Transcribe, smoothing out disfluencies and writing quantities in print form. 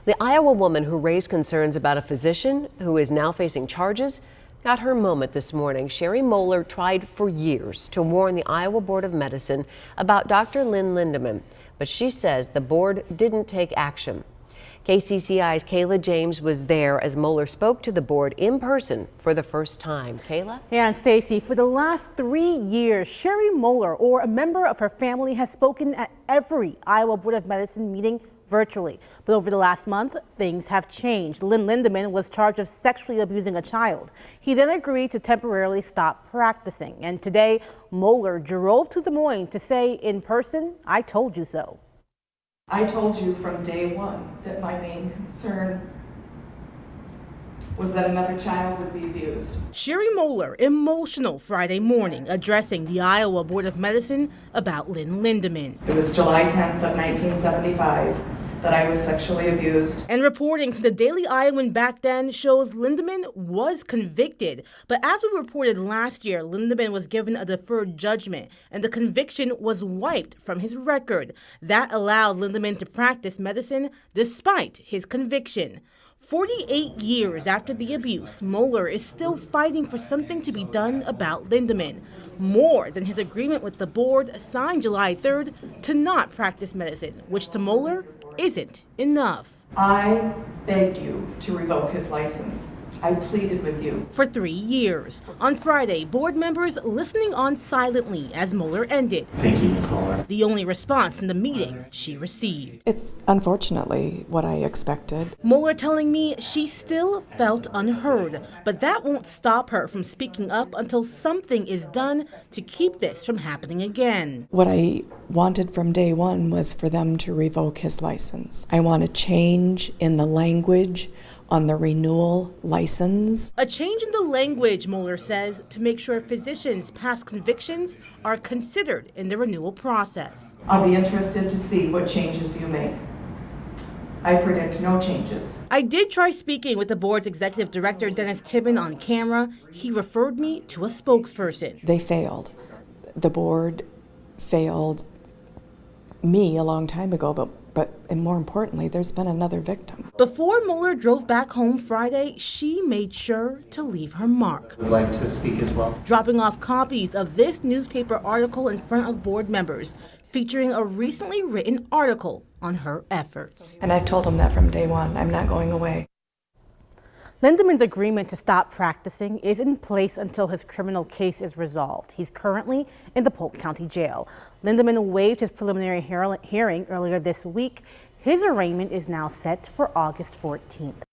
The Iowa woman who raised concerns about a physician who is now facing charges got her moment this morning. Sherry Moeller tried for years to warn the Iowa Board of Medicine about Dr. Lynn Lindeman, but she says the board didn't take action. KCCI's Kayla James was there as Moeller spoke to the board in person for the first time. Kayla? Yeah, and Stacy, for the last 3 years, Sherry Moeller or a member of her family has spoken at every Iowa Board of Medicine meeting virtually. But over the last month, things have changed. Lynn Lindeman was charged of sexually abusing a child. He then agreed to temporarily stop practicing. And today, Moeller drove to Des Moines to say in person, "I told you so." I told you from day one that my main concern was that another child would be abused. Sherry Moeller emotional Friday morning addressing the Iowa Board of Medicine about Lynn Lindeman. It was July 10th of 1975 that I was sexually abused. And reporting from the Daily Iowan back then shows Lindeman was convicted. But as we reported last year, Lindeman was given a deferred judgment and the conviction was wiped from his record. That allowed Lindeman to practice medicine despite his conviction. 48 years after the abuse, Moeller is still fighting for something to be done about Lindeman. More than his agreement with the board signed July 3rd to not practice medicine, which to Moeller isn't enough. I begged you to revoke his license. I pleaded with you. For 3 years. On Friday, board members listening on silently as Moeller ended. Thank you, Ms. Moeller. The only response in the meeting she received. It's unfortunately what I expected. Moeller telling me she still felt unheard, but that won't stop her from speaking up until something is done to keep this from happening again. What I wanted from day one was for them to revoke his license. I want a change in the language on the renewal license. A change in the language, Moeller says, to make sure physicians' past convictions are considered in the renewal process. I'll be interested to see what changes you make. I predict no changes. I did try speaking with the board's executive director, Dennis Tibbin, on camera. He referred me to a spokesperson. They failed. The board failed me a long time ago, and more importantly, there's been another victim. Before Moeller drove back home Friday, she made sure to leave her mark. Would like to speak as well. Dropping off copies of this newspaper article in front of board members, featuring a recently written article on her efforts. And I've told them that from day one, I'm not going away. Lindeman's agreement to stop practicing is in place until his criminal case is resolved. He's currently in the Polk County Jail. Lindeman waived his preliminary hearing earlier this week. His arraignment is now set for August 14th.